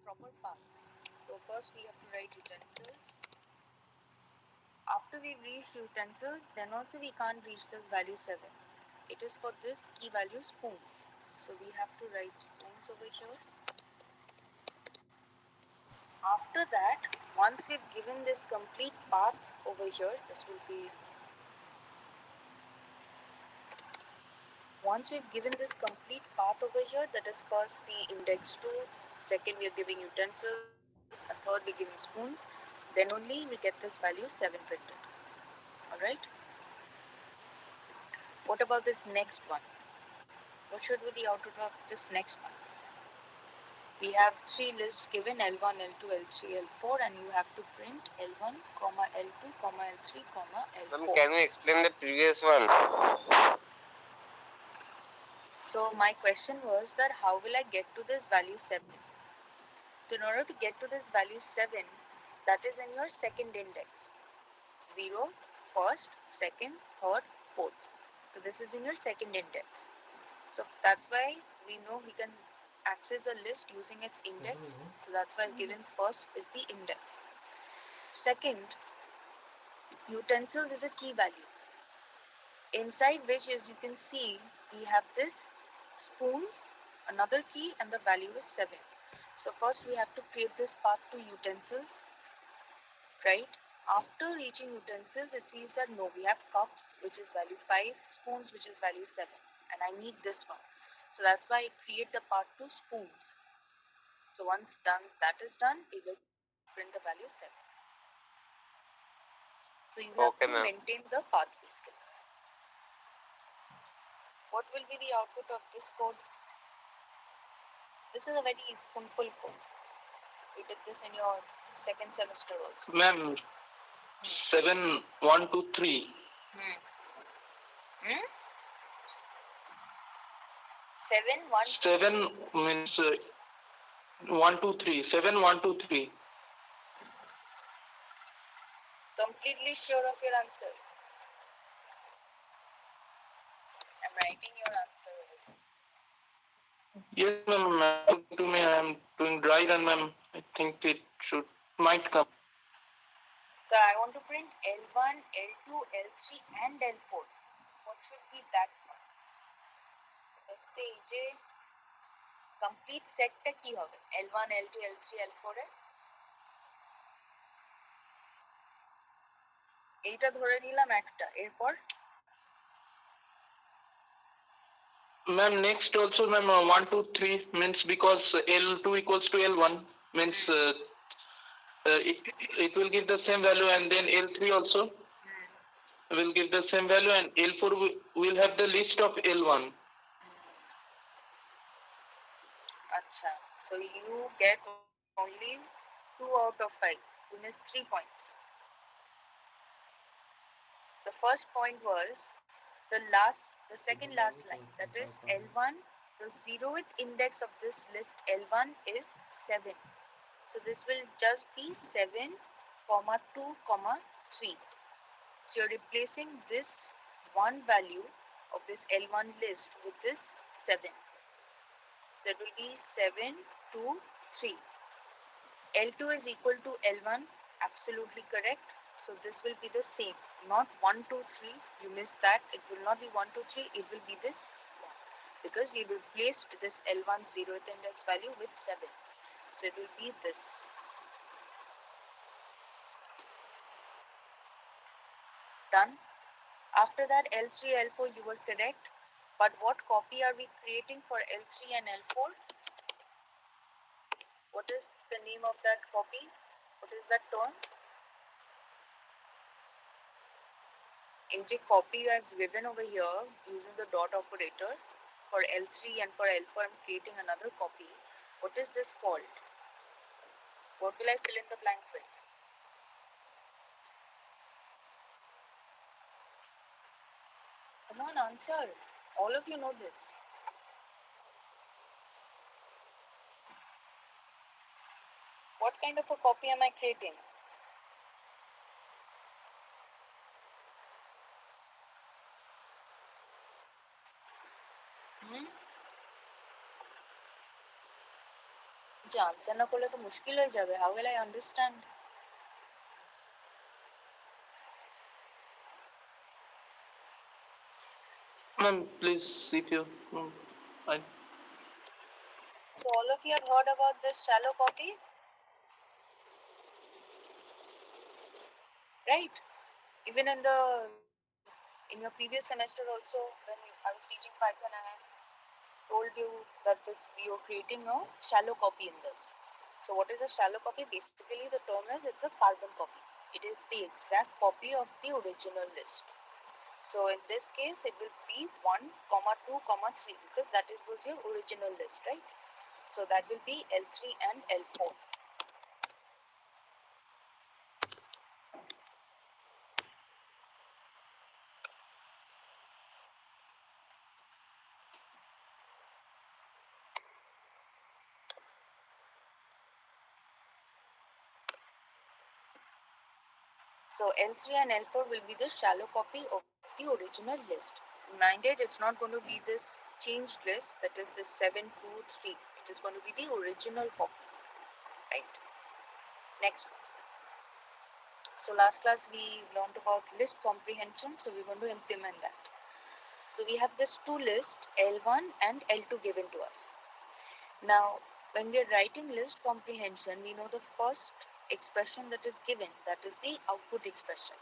proper path. So first we have to write utensils. After we've reached utensils, then also we can't reach this value 7. It is for this key value spoons. So we have to write spoons over here. After that, once we've given this complete path over here, this will be, once we've given this complete path over here, that is first the index 2, second we are giving utensils, and third we're giving spoons, then only we get this value 7 printed. Alright? What about this next one? What should be the output of this next one? We have three lists given, L1, L2, L3, L4, and you have to print L1, L2, L3, L4. Can you explain the previous one? So my question was that how will I get to this value 7? So in order to get to this value 7, that is in your second index. 0, first, second, third, fourth. So this is in your second index. So that's why we know we can access a list using its index. So that's why given first is the index. Second, utensils is a key value, inside which, as you can see, we have this spoons, another key, and the value is 7. So first we have to create this path to utensils, right? After reaching utensils, it sees that no, we have cups, which is value 5, spoons, which is value 7, and I need this one. So that's why I create the path to spoons. So once done, that is done, we will print the value 7. So you have to maintain the path basically. What will be the output of this code? This is a very simple code. We did this in your second semester also. Ma'am, 7, 1, 2, 3. Hmm? 7, 1, 7 means 1, 2, 3. 7, 1, 2, 3. Completely sure of your answer. I'm writing your answer over here. Yes, ma'am. To me, I am doing dry run, ma'am. I think it might come. So I want to print L1, L2, L3, and L4. What should be that one? Let's say যে complete সেটটা কি হবে? L1, L2, L3, L4 এর এইটা ধরে নিলাম একটা, এরপর Ma'am, next also, ma'am, 1, 2, 3 means because L2 equals to L1 means it will give the same value, and then L3 also will give the same value, and L4 will have the list of L1. Acha. So you get only 2 out of 5. You missed 3 points. The first point was the second last line, that is L1. The zeroth index of this list L1 is 7. So this will just be 7, 2, 3. So you're replacing this one value of this L1 list with this 7. So it will be 7, 2, 3. L2 is equal to L1, absolutely correct. So this will be the same, not 1, 2, 3. You missed that. It will not be 1, 2, 3. It will be this one because we replaced this L1 zeroth index value with 7. So it will be this. Done. After that, L3, L4, you were correct. But what copy are we creating for L3 and L4? What is the name of that copy? What is that term? In the copy I have given over here using the dot operator for L3 and for L4, I am creating another copy. What is this called? What will I fill in the blank with? Come on, answer. All of you know this. What kind of a copy am I creating? যে answer না করলে তো মুশকিল হয়ে যাবে, how will I understand? Ma'am, please, if you, I, So all of you have heard about this shallow copy, right? Even in your previous semester also, when I was teaching Python, I had told you that this we are creating a shallow copy in this. So what is a shallow copy? Basically, the term is it's a carbon copy. It is the exact copy of the original list. So in this case, it will be 1, comma 2, comma 3 because that was your original list, right? So that will be L3 and L4. So L3 and L4 will be the shallow copy of the original list. Minded, it's not going to be this changed list that is the 7, 2, 3. It is going to be the original copy, right? Next one. So last class we learned about list comprehension, so we're going to implement that. So we have this two list L1 and L2 given to us. Now when we are writing list comprehension, we know the first expression that is given, that is the output expression,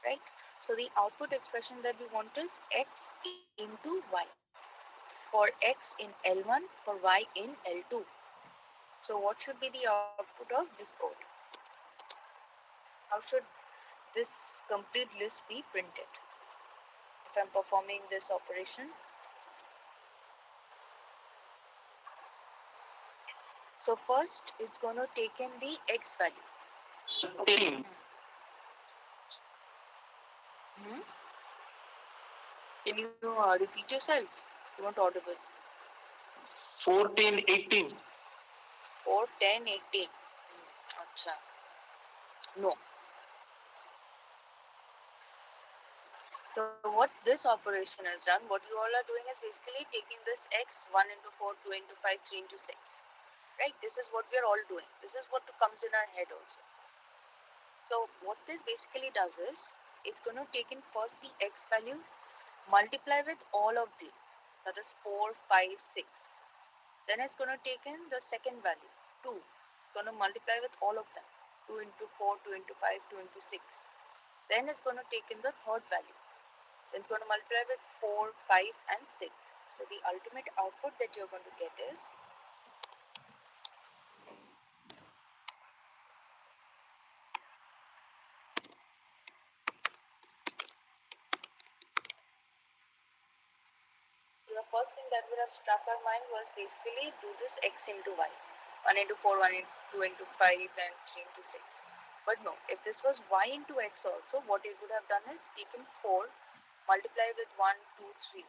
right? So the output expression that we want is x into y, for x in L1, for y in L2. So what should be the output of this code? How should this complete list be printed if I'm performing this operation? So first it's going to take in the x value. 14. Hmm? Can you repeat yourself? You want audible. 14, 18. 4, 10, 18. Acha. No. So what this operation has done, what you all are doing is basically taking this x 1 into 4, 2 into 5, 3 into 6. Right? This is what we are all doing. This is what comes in our head also. So what this basically does is it's going to take in first the x value, multiply with all of the, that is 4, 5, 6. Then it's going to take in the second value, 2. It's going to multiply with all of them, 2 into 4, 2 into 5, 2 into 6. Then it's going to take in the third value. Then it's going to multiply with 4, 5 and 6. So the ultimate output that you're going to get is so the first thing that would have struck our mind was basically do this x into y. 1 into 4, 1 into 2 into 5 and 3 into 6. But no, if this was y into x also, what it would have done is taken 4, multiply with 1, 2, 3.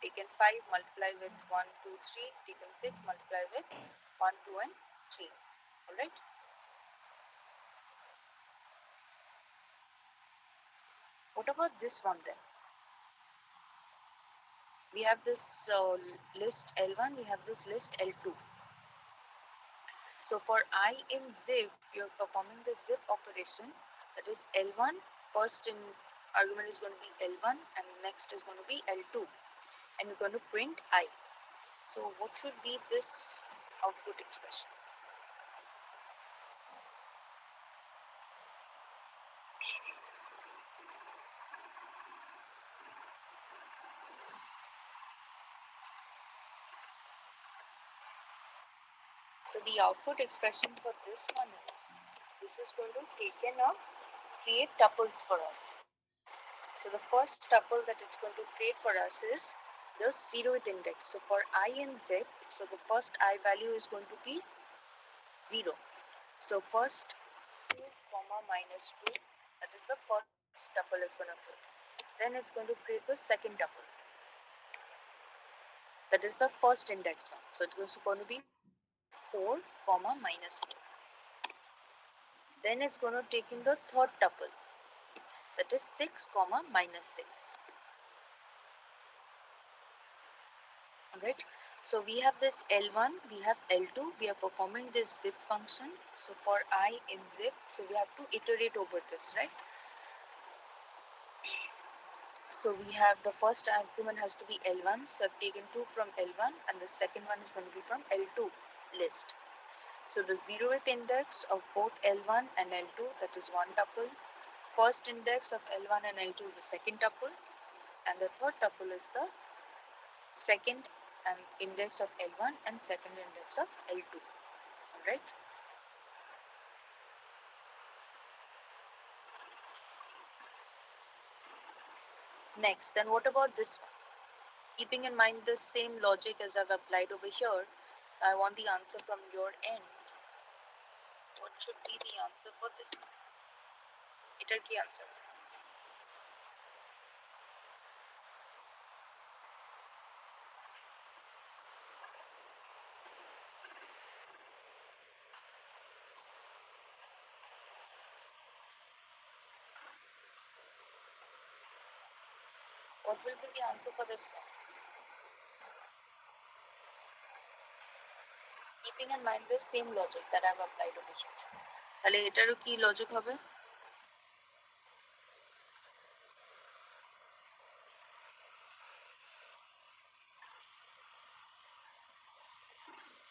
Taken 5, multiply with 1, 2, 3. Taken 6, multiply with 1, 2 and 3. Alright. What about this one then? We have this list L1, we have this list L2. So for I in zip, you're performing the zip operation. That is L1. First in argument is going to be L1 and next is going to be L2. And we're going to print I. So what should be this output expression? So the output expression for this one is, this is going to take in a create tuples for us. So the first tuple that it's going to create for us is the 0th index. So for I in zip, so the first I value is going to be 0. So first 2 comma minus 2, that is the first tuple it's going to create. Then it's going to create the second tuple, that is the first index one. So it's going to be 4 comma minus 4. Then it's going to take in the third tuple, that is 6 comma minus 6. Alright. So we have this L1, we have L2, we are performing this zip function. So for I in zip, so we have to iterate over this, right? So we have the first argument has to be L1, so I've taken 2 from L1 and the second one is going to be from L2 list. So the zeroth index of both L1 and L2, that is one tuple. First index of L1 and L2 is the second tuple, and the third tuple is the second and index of L1 and second index of L2. Alright. Next, then what about this one? Keeping in mind the same logic as I've applied over here, I want the answer from your end. What should be the answer for this one? Iter ki answer. What will be the answer for this one? Keeping in mind the same logic that I've applied over here. তাহলে এটারও কি logic হবে?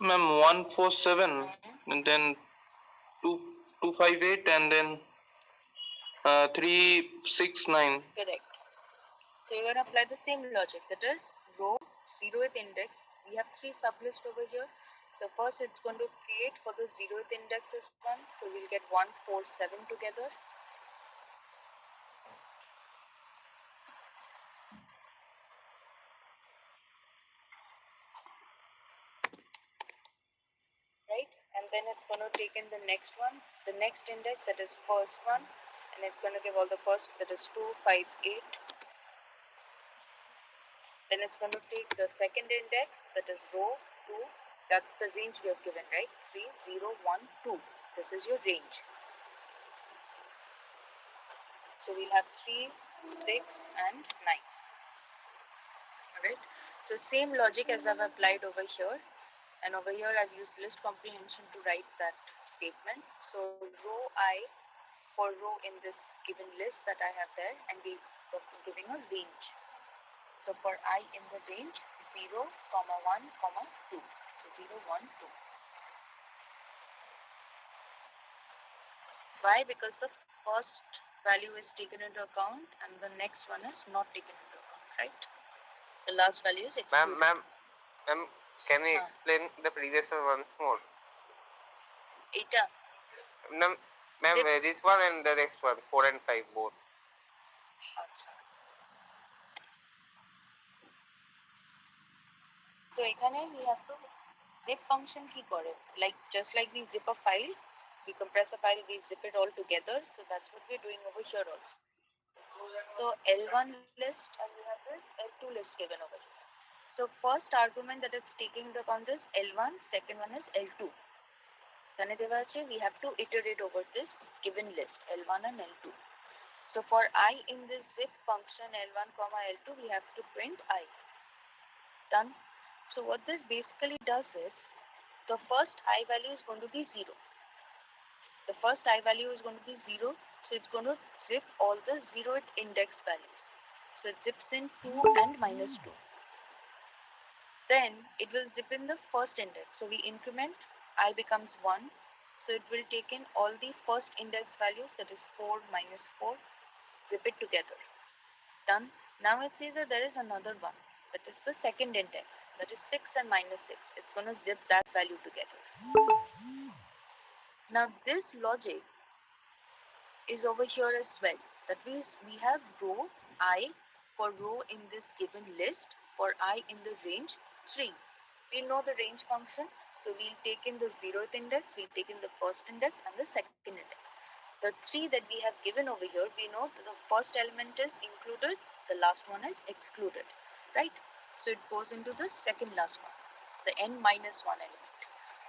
Ma'am, 147 and then 258 and then 369. Correct. So you're going to apply the same logic. That is row 0th index. We have 3 sublists over here. So first it's going to create for the 0th index is 1. So we'll get 147 together. Right? And then it's going to take in the next one, the next index, that is first one, and it's going to give all the first, that is 258. Then it's going to take the second index, that is row 2. That's the range we have given, right? 3 0 1 2. This is your range. So we'll have 3 6 and 9. Alright. So same logic as I've applied over here, and over here I've used list comprehension to write that statement. So row I for row in this given list that I have there, and we are giving a range. So for I in the range 0, 1, 2. So 0, 1, 2. Why? Because the first value is taken into account and the next one is not taken into account, right? The last value is excluded. Ma'am, can you explain the previous one once more? Eta. Ma'am, this one and the next one, 4 and 5 both. So এখানে we have to zip function কি করে, like just like we zip a file, we compress a file, we zip it all together. So that's what we're doing over here also. So L1 list and we have this L2 list given over here. So first argument that it's taking into account is L1, second one is L2. We have to iterate over this given list L1 and L2. So for I in this zip function L1 comma L2, we have to print I. Done. So what this basically does is the first I value is going to be 0. The first I value is going to be 0. So it's going to zip all the 0th index values. So it zips in 2 and minus 2. Then it will zip in the first index. So we increment I becomes 1. So it will take in all the first index values, that is 4 minus 4, zip it together. Done. Now it says that there is another one, that is the second index, that is 6 and minus 6. It's going to zip that value together. Now this logic is over here as well. That means we have row I for row in this given list, for I in the range 3. We know the range function, so we'll take in the 0th index, we'll take in the first index and the second index. The 3 that we have given over here, we know that the first element is included, the last one is excluded, right? So it goes into the second last one. It's the n minus 1 element.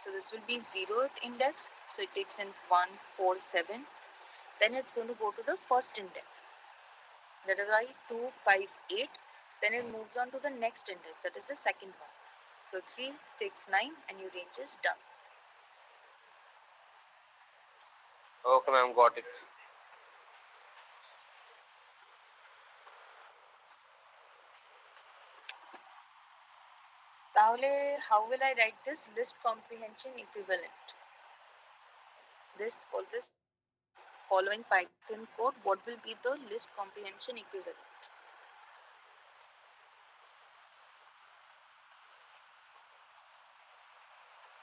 So this will be 0th index, so it takes in 1, 4, 7. Then it's going to go to the first index, that is why 2, 5, 8. Then it moves on to the next index, that is the second one. So 3, 6, 9, and your range is done. Okay, ma'am, got it. তাহলে how will I write this list comprehension equivalent? This following Python code, what will be the list comprehension equivalent?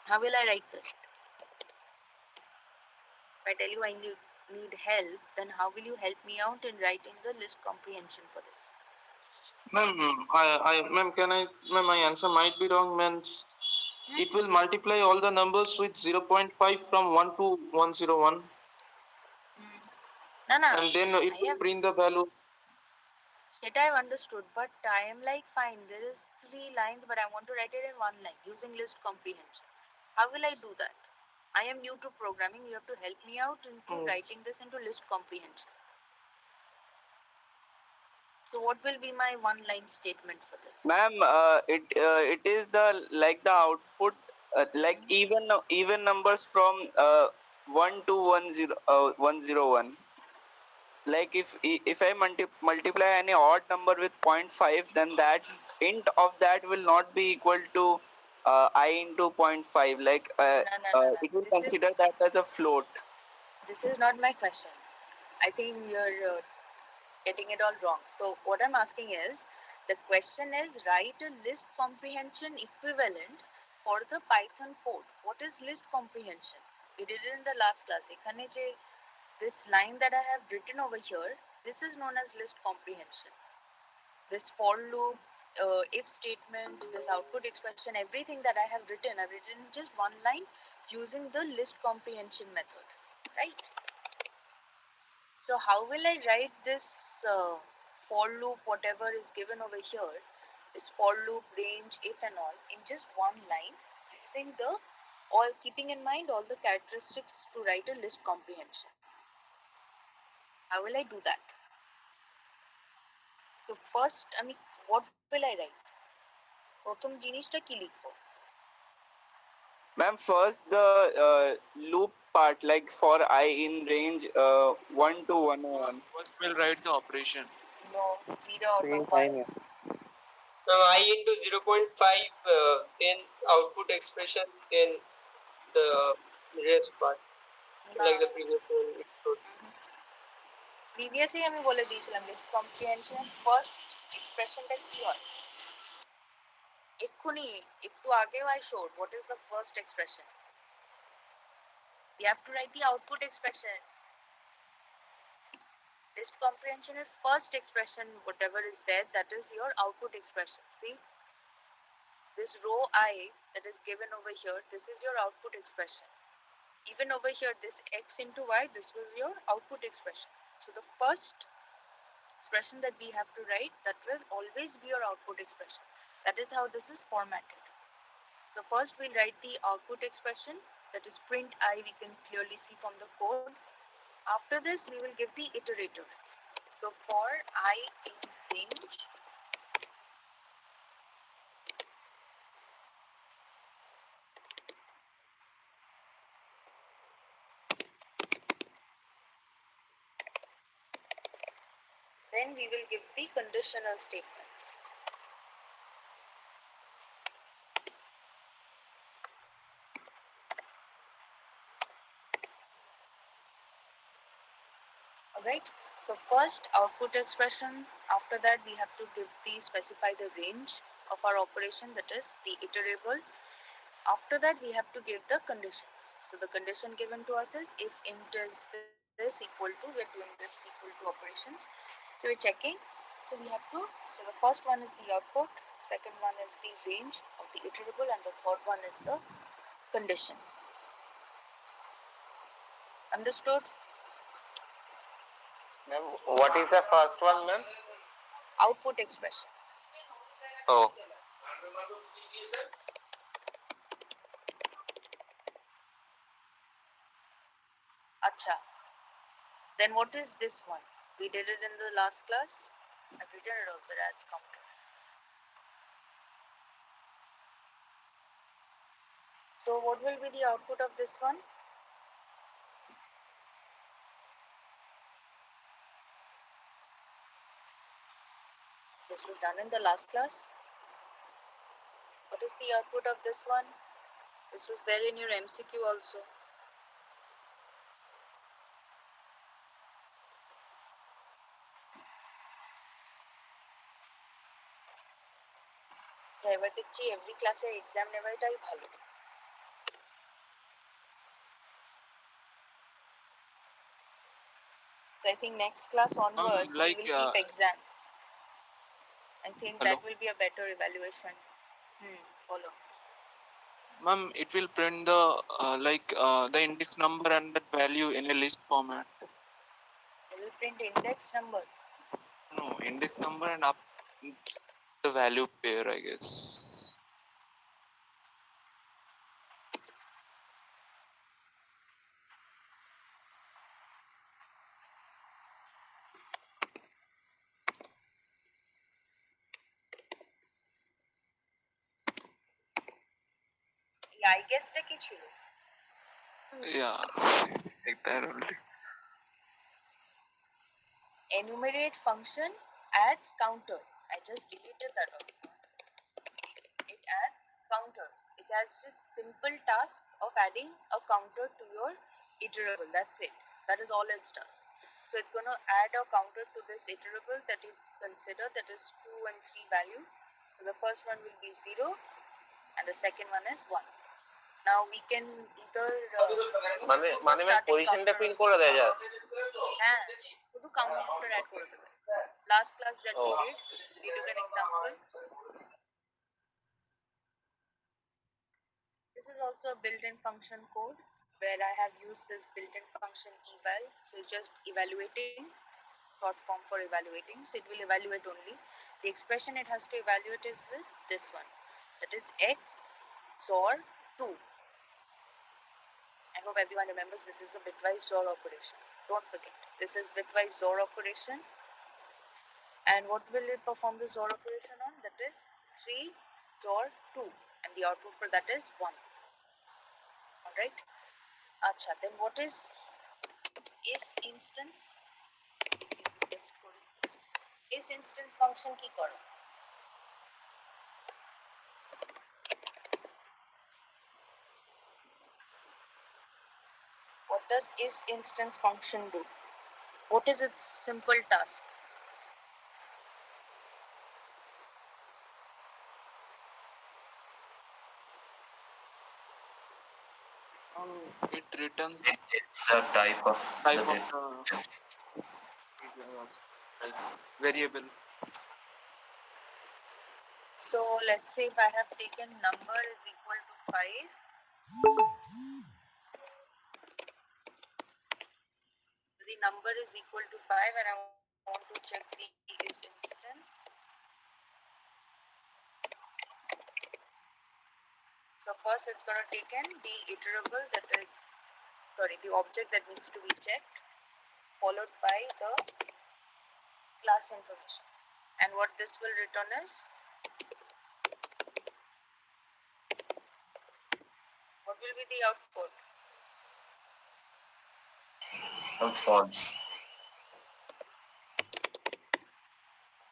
How will I write this? If I tell you I need help, then how will you help me out in writing the list comprehension for this? Ma'am, ma'am, my answer might be wrong, means it will multiply all the numbers with 0.5 from 1 to 101, No, no, and then it I will have print the value. that I've understood, but I am like fine. There is 3 lines, but I want to write it in one line using list comprehension. How will I do that? I am new to programming. You have to help me out into writing this into list comprehension. So what will be my one line statement for this? Ma'am, it is the like the output like even numbers from 1 to 101. Like if I multiply any odd number with point 0.5, then that int of that will not be equal to I into point 0.5. Like No, no, no, no. it will consider that as a float. This is not my question. I think you're getting it all wrong. So what I'm asking is, the question is write a list comprehension equivalent for the Python code. What is list comprehension? We did it in the last class. এখানে যে this line that I have written over here, this is known as list comprehension. This for loop, if statement, this output expression, everything that I have written, I've written in just one line using the list comprehension method, right? So how will I write this for loop, whatever is given over here, this for loop, range, if and all, in just one line, using the all keeping in mind all the characteristics to write a list comprehension. How will I do that? So first, I mean, what will I write? প্রথম জিনিসটা কি লিখবো? Ma'am, first the loop part, like for I in range 1 to 101. First, we'll write the operation. No, 0 out Same of 1. time. Now I into 0.5 in output expression in the rest part, like the previous one. Previously আমি বলে দিয়েছিলাম list কম্প্রিহেনশনের first এক্সপ্রেশনটা কি হয় এক্ষুনি একটু আগেও I showed what is the first expression. We have to write the output expression. List comprehension's first expression, whatever is there, that is your output expression. See, this row I that is given over here, this is your output expression. Even over here, this x into y, this was your output expression. So the first expression that we have to write, that will always be your output expression. That is how this is formatted. So first we'll write the output expression, that is print I, we can clearly see from the code. After this we will give the iterator. So for I in range, then we will give the conditional statements. Alright, so first output expression, after that we have to give the specify the range of our operation, that is the iterable. After that we have to give the conditions. So the condition given to us is if int is this equal to, we're doing this equal to operations. So we're checking. So we have to, so the first one is the output, second one is the range of the iterable, and the third one is the condition. Understood? Ma'am, what is the first one, ma'am? Output expression. Oh. Acha. Then what is this one? We did it in the last class. I've written it also, that's counted. So what will be the output of this one? This was done in the last class. What is the output of this one? This was there in your MCQ also. এবার দেখছি every class এ exam নেওয়াটাই ভালো। So I think next class onwards we will keep exams. I think that will be a better evaluation. Follow. Ma'am, it will print the the index number and that value in a list format. It will print index number. No, index number and up the value pair, I guess. Yeah, I guess টা কি ছিল? Yeah, like that only. Enumerate function adds counter. I just deleted that also. It adds counter. It has just simple task of adding a counter to your iterable. That's it. That is all it does. So it's going to add a counter to this iterable that you consider, that is 2 and 3 value. So the first one will be 0 and the second one is 1. Now we can either পজিশনটা print করে দেয় যা হ্যাঁ শুধু counter add করে দেবে last class that we did, we took an example. This is also a built-in function code where I have used this built-in function eval. So it's just evaluating, short form for evaluating. So it will evaluate only. The expression it has to evaluate is this one. That is x XOR 2. I hope everyone remembers this is a bitwise XOR operation. Don't forget, this is bitwise XOR operation. And what will it perform the XOR operation on? That is 3 XOR 2. And the output for that is 1. Alright. Acha, then what is instance? Is instance function ki karo? What does is instance function do? What is its simple task? It returns It's the type of type the of variable. So let's say if I have taken number is equal to 5. The number is equal to 5 and I want to check the is instance. So first it's going to take in the iterable, that is, sorry, the object that needs to be checked, followed by the class information. And what this will return is, what will be the output? false.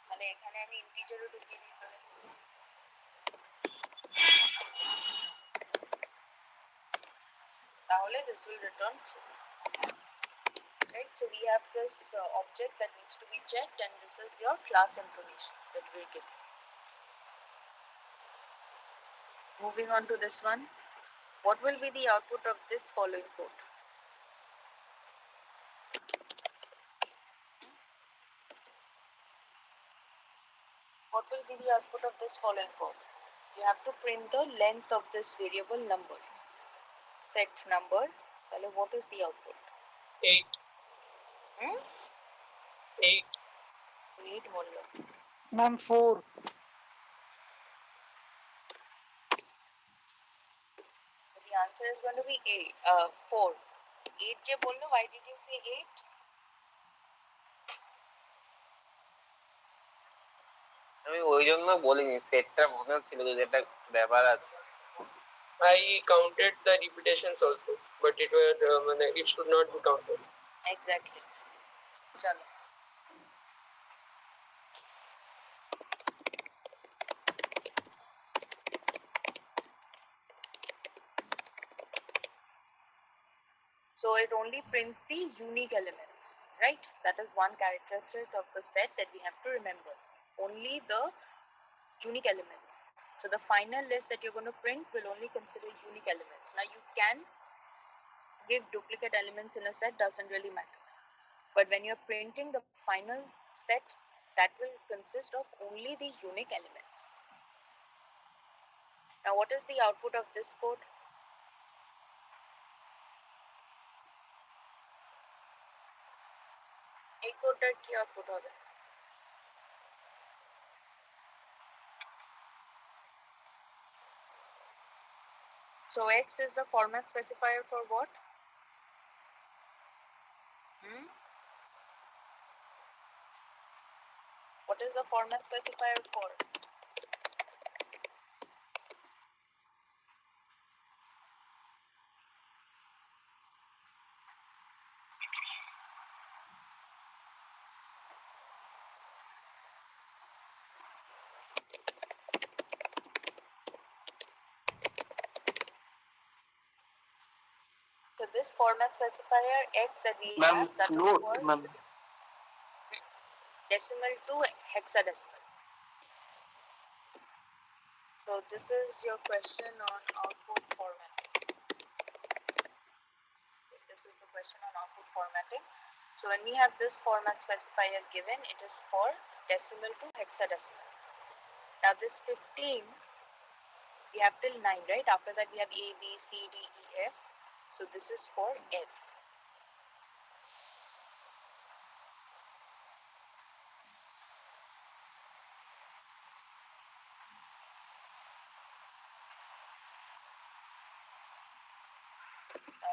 মানে এখানে আমি ইন্টিজারও ঢুকিয়ে দিই তাহলে তাহলে this will return true. Right, so we have this object that needs to be checked and this is your class information that we're giving. Moving on to this one, what will be the output of this following code? What will be the output of this following code? You have to print the length of this variable number. Set number. What is the output? 8. 8. 8 বললো। Ma'am, 4. So the answer is going to be 4. 8 যে বললো, why did you say 8? আমি ওই জন্য বলিনি, সেটটা মনে হচ্ছিল যে এটা ব্যাপার আছে। I counted the repetitions also, but it should not be counted. Exactly. Chalo. So it only prints the unique elements, right? That is one characteristic of the set that we have to remember. Only the unique elements. So the final list that you're going to print will only consider unique elements. Now you can give duplicate elements in a set, doesn't really matter. But when you're printing the final set, that will consist of only the unique elements. Now what is the output of this code? एक code की output होगा. So X is the format specifier for what? Hmm? What is the format specifier for? So this format specifier X that we have, that is float, for ma'am. decimal to hexadecimal. So this is your question on output formatting. This is the question on output formatting. So when we have this format specifier given, it is for decimal to hexadecimal. Now this 15, we have till 9, right? After that we have A, B, C, D, E, F. So this is for F.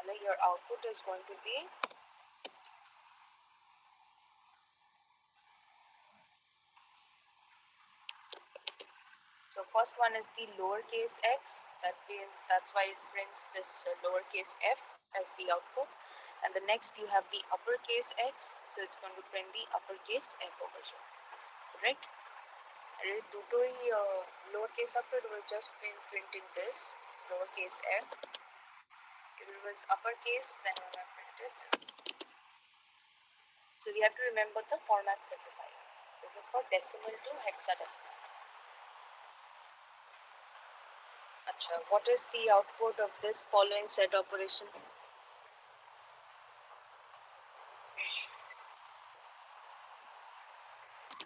Now your output is going to be, so first one is the lowercase x, that's why it prints this lowercase f as the output. And the next you have the uppercase x, so it's going to print the uppercase f over here, right? And lowercase up, it will just print printing this lowercase f. If it was uppercase, then we have printed this. So we have to remember the format specifier. This is for decimal to hexadecimal. Acha, what is the output of this following set operation?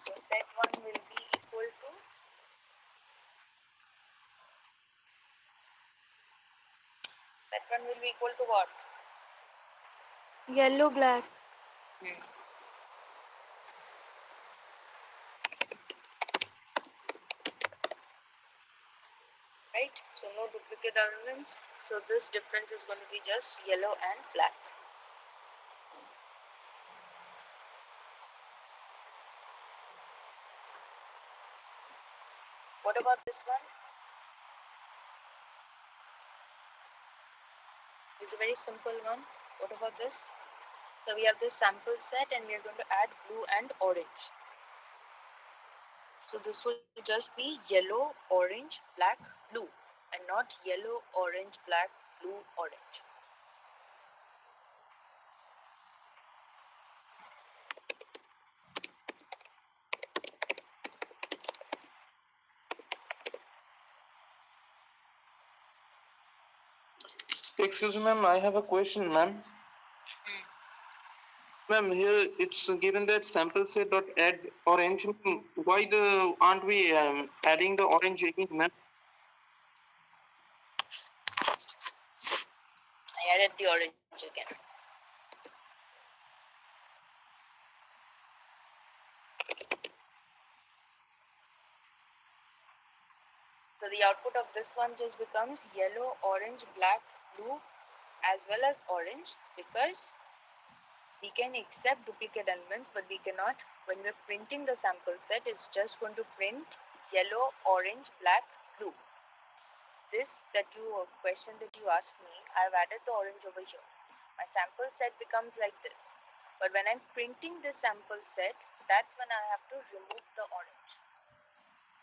So set 1 will be equal to, set 1 will be equal to what? Yellow, black. Right? So no duplicate elements. So this difference is going to be just yellow and black. What about this one? It's a very simple one. What about this? So we have this sample set and we are going to add blue and orange. So this will just be yellow, orange, black, blue, and not yellow, orange, black, blue, orange. Excuse me, ma'am. I have a question, ma'am. Ma'am, here it's given that sample set dot add orange. Why aren't we adding the orange again, ma'am? I added the orange again. So the output of this one just becomes yellow, orange, black, blue, as well as orange, because we can accept duplicate elements, but we cannot, when we're printing the sample set, it's just going to print yellow, orange, black, blue. this that you question that you asked me, I've added the orange over here. My sample set becomes like this. But when I'm printing this sample set, that's when I have to remove the orange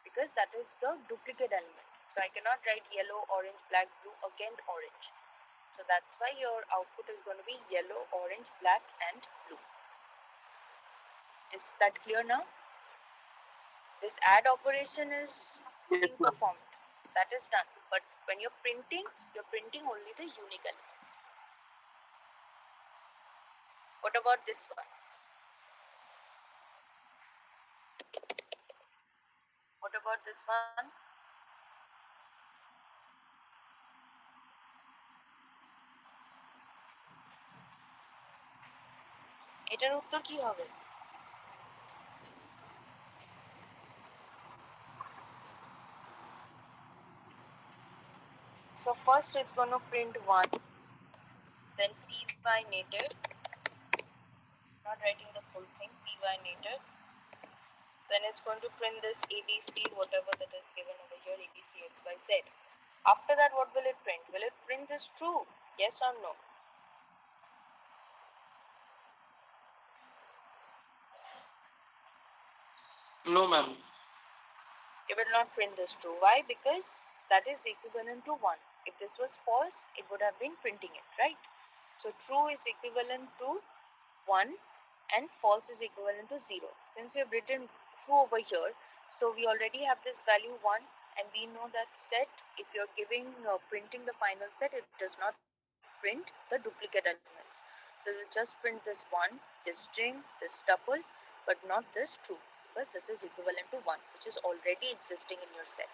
because that is the duplicate element. So I cannot write yellow, orange, black, blue, again orange. So that's why your output is going to be yellow, orange, black and blue. Is that clear now? This add operation is Yes, being ma'am. performed. That is done. But when you're printing only the unique elements. What about this one? What about this one? এটার উত্তর কি হবে? So first it's going to print 1, then py native, not writing the full thing, py native. Then it's going to print this abc, whatever that is given over here, abc xyz. After that, what will it print? Will it print this true? Yes or no? No, ma'am. It will not print this true. Why? Because that is equivalent to 1. If this was false, it would have been printing it, right? So true is equivalent to 1 and false is equivalent to 0. Since we have written true over here, so we already have this value 1 and we know that set, if you're giving printing the final set, it does not print the duplicate elements. So it will just print this 1, this string, this tuple, but not this true because this is equivalent to 1, which is already existing in your set.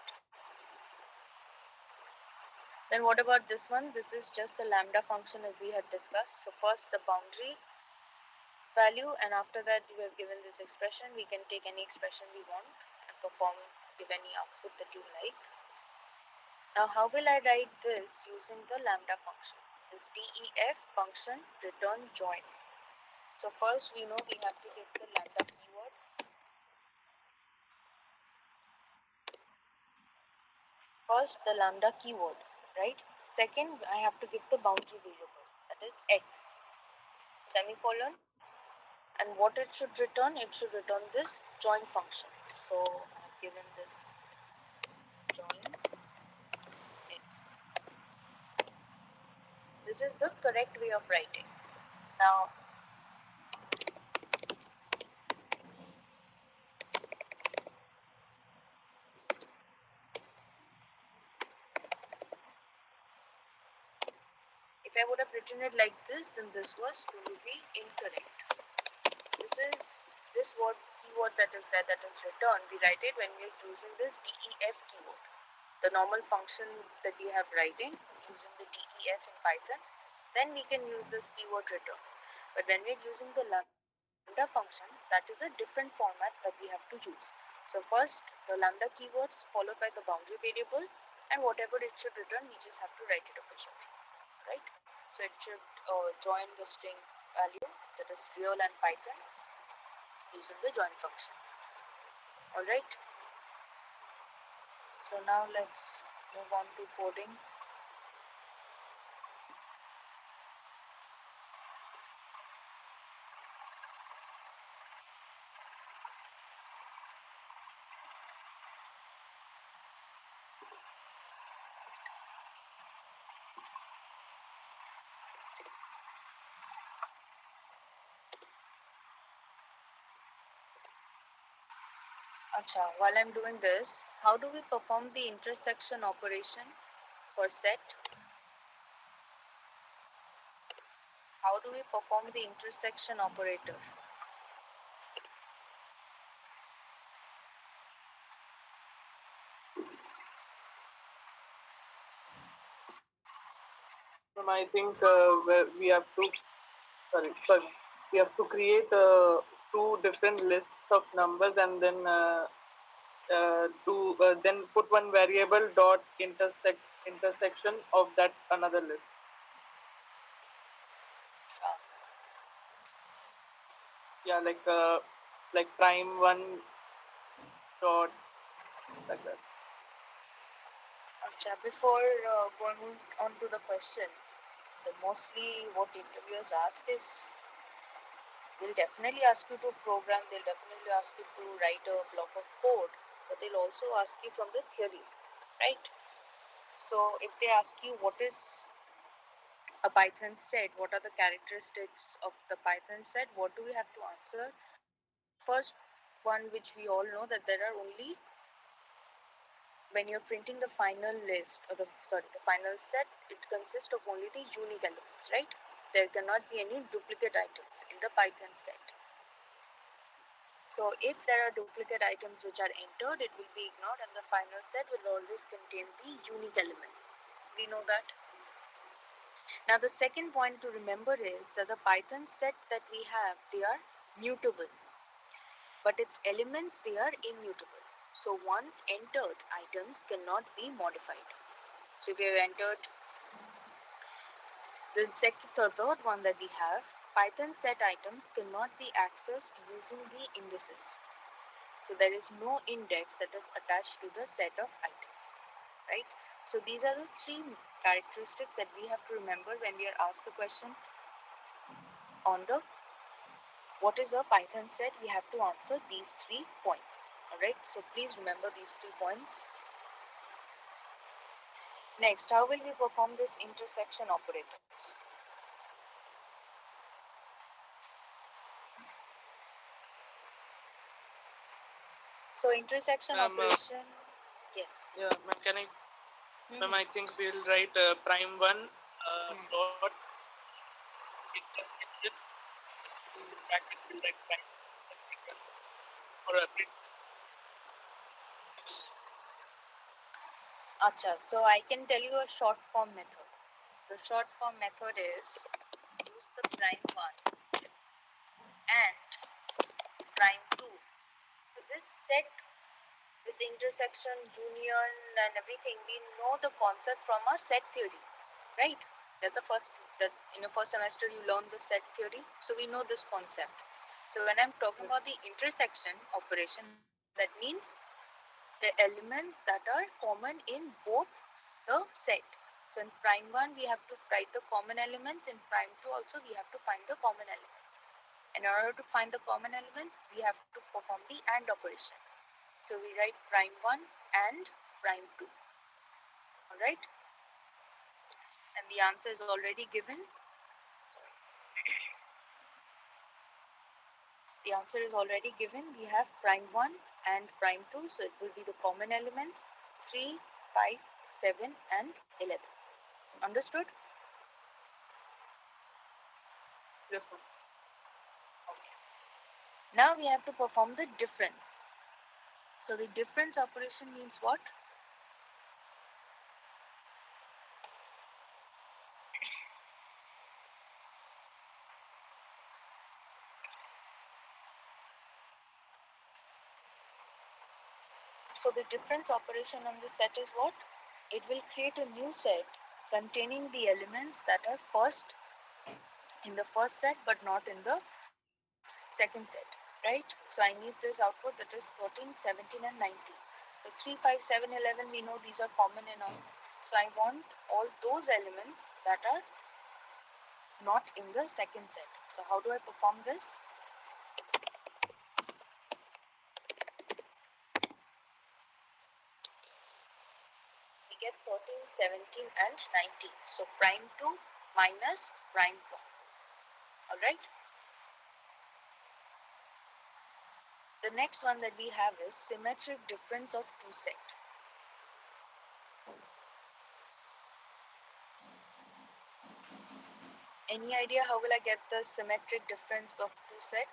Then what about this one? This is just the lambda function as we had discussed. So first the boundary value, and after that we have given this expression. We can take any expression we want and perform, give any output that you like. Now how will I write this using the lambda function? This def function return join. So first we know we have to get the lambda keyword. First the lambda keyword, right? Second I have to give the boundary variable, that is x, semicolon, and what it should return? It should return this join function. So I have given this join x. This is the correct way of writing. Now if I would have written it like this, then this was going to be incorrect. This is this word keyword that is there, that is return. We write it when we are using this def keyword, the normal function that we have writing using the def in Python. Then we can use this keyword return. But when we are using the lambda function, that is a different format that we have to use. So first the lambda keywords followed by the boundary variable, and whatever it should return, we just have to write it over here, right? So it should join the string value, that is real and Python, using the join function. All right. So now let's move on to coding. Acha, while I'm doing this, how do we perform the intersection operation for set? How do we perform the intersection operator? I think we have to sorry we have to create two different lists of numbers and then do then put one variable dot intersection of that another list. Yeah, like prime1 dot like that. Before going on to the question, the mostly what interviewers ask is they'll definitely ask you to program, they'll definitely ask you to write a block of code, but they'll also ask you from the theory, right? So if they ask you what is a Python set, what are the characteristics of the Python set, what do we have to answer? First one, which we all know, that there are only, when you're printing the final list or the final set, it consists of only the unique elements, right? There cannot be any duplicate items in the Python set. So if there are duplicate items which are entered, it will be ignored and the final set will always contain the unique elements. We know that. Now the second point to remember is that the Python set that we have, they are mutable, but its elements, they are immutable. So once entered, items cannot be modified. So if we have entered the third one that we have, Python set items cannot be accessed using the indices. So there is no index that is attached to the set of items, right? So these are the three characteristics that we have to remember when we are asked the question on the what is a Python set. We have to answer these 3 points. All right. So please remember these 3 points. Next, how will we perform this intersection operators? So intersection Ma'am, operation. Yes. yeah, ma'am, can I? Ma'am, Hmm. I think we'll write prime one Hmm. dot intersection in bracket. We'll write prime or a print. Acha. So I can tell you a short form method. The short form method is use the prime one and prime two. So this set, this intersection, union, and everything, we know the concept from our set theory, right? That's the first that in the first semester you learn the set theory, so we know this concept. So when I'm talking about the intersection operation, that means the elements that are common in both the set. So in prime 1 we have to write the common elements, in prime 2 also we have to find the common elements. In order to find the common elements, we have to perform the AND operation. So we write prime 1 and prime 2. Alright? And the answer is already given. Sorry. The answer is already given. We have prime 1 and prime 2. So it will be the common elements 3, 5, 7 and 11. Understood? Yes, ma'am. Okay. Now we have to perform the difference. So the difference operation means what? So the difference operation on this set is what? It will create a new set containing the elements that are first in the first set but not in the second set, right? So I need this output, that is 13, 17 and 19. So 3, 5, 7, 11, we know these are common in all. So I want all those elements that are not in the second set. So how do I perform this? We get 13, 17 and 19. So prime 2 minus prime 1. Alright. The next one that we have is symmetric difference of two set. Any idea how will I get the symmetric difference of two set?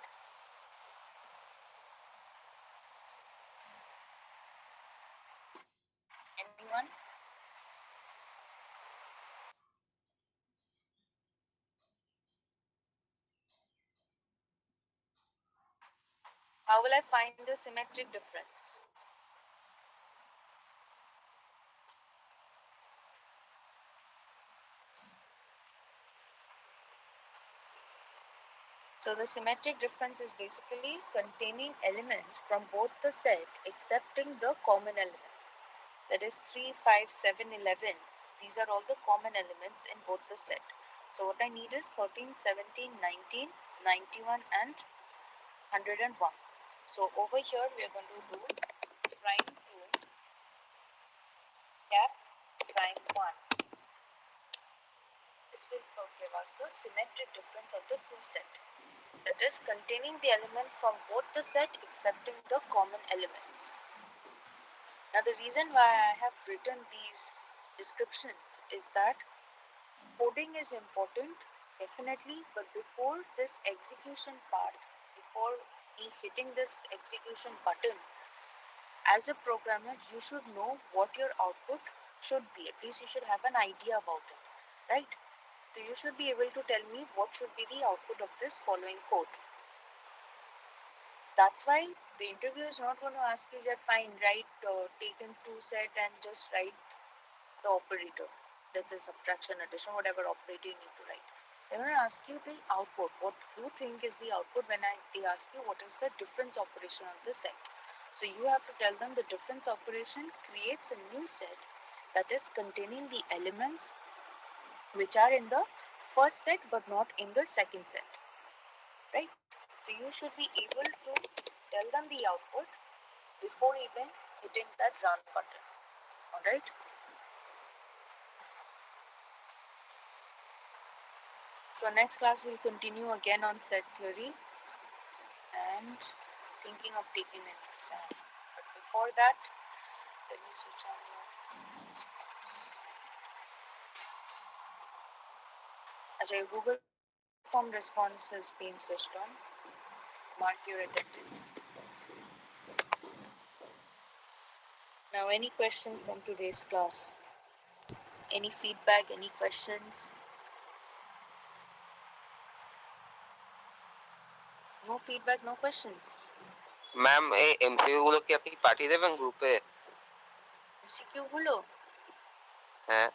Anyone? How will I find the symmetric difference? So the symmetric difference is basically containing elements from both the set excepting the common elements. That is 3, 5, 7, 11. These are all the common elements in both the set. So what I need is 13, 17, 19, 91 and 101. So over here we are going to do prime 2 cap prime 1. This will give us the symmetric difference of the two set. That is containing the element from both the set excepting the common elements. Now the reason why I have written these descriptions is that coding is important, definitely, but before this execution part, before me hitting this execution button, as a programmer, you should know what your output should be. At least you should have an idea about it, right? So you should be able to tell me what should be the output of this following code. That's why the interviewer is not going to ask you that fine, write taken two set and just write the operator. Let's say subtraction, addition, whatever operator you need to write. They're going to ask you the output. What you think is the output when they ask you what is the difference operation of the set. So you have to tell them the difference operation creates a new set that is containing the elements which are in the first set but not in the second set. Right? So you should be able to tell them the output before even hitting that run button. Alright? So next class we'll continue again on set theory and thinking of taking an exam. But before that, let me switch on your screens. Ajay, Google Form response has been switched on. Mark your attendance. Now, any question from today's class? Any feedback? Any questions? No feedback, no questions. Ma'am এই MCQ গুলো কি আপনি পাঠিয়ে দেবেন গ্রুপে? MCQ গুলো? হ্যাঁ,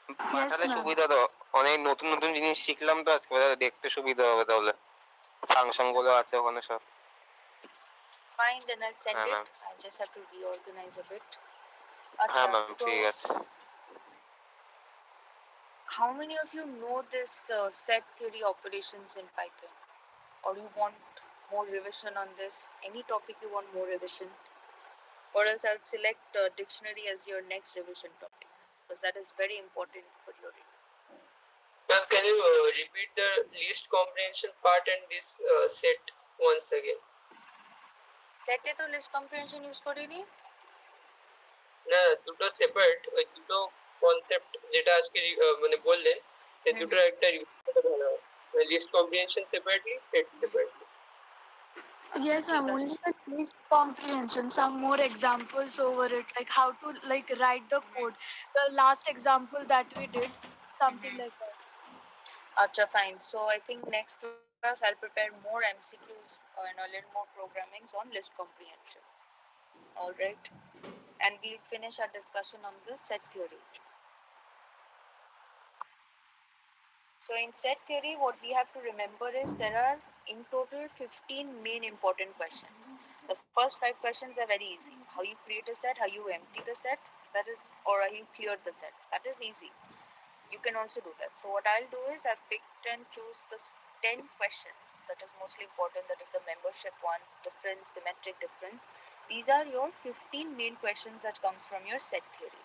Yes, পাঠালে ma'am. সুবিধা তো, অনেক নতুন নতুন জিনিস শিখলাম তো আজকে, দেখতে সুবিধা হবে তাহলে। ফাংশন গুলো আছে ওখানে সব। Fine, then I'll send হ্যাঁ it. Ma'am, I just have to reorganize a bit. হ্যাঁ Acha, ম্যাম so ঠিক আছে। how many of you know this set theory operations in Python? Or you want more revision on this? Any topic you want more revision? Or else I'll select dictionary as your next revision topic because that is very important for your reading. Ma'am, can you repeat the least comprehension part and this set once again? Set এ তো list comprehension use করিনি? না, দুটো separate, ওই দুটো concept যেটা আজকে মানে বললেন, এই দুটোর একটা ভালো হয়। List comprehension separately, set separately. Yes, ma'am. Only the least comprehension. Some more examples over it, like how to like write the code. The last example that we did, something like that. Acha, fine. So I think next class I'll prepare more MCQs and a little more programmings on list comprehension. All right, and we'll finish our discussion on the set theory. So in set theory, what we have to remember is there are in total 15 main important questions. The first 5 questions are very easy. How you create a set, how you empty the set, that is, or how you clear the set. That is easy. You can also do that. So what I'll do is I've picked and choose the 10 questions that is mostly important. That is the membership one, difference, symmetric difference. These are your 15 main questions that comes from your set theory.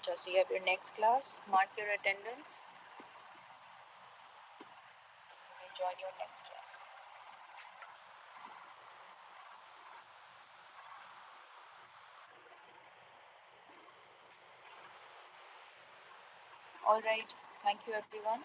Just so you have your next class. Mark your attendance. You may join your next class. All right. Thank you, everyone.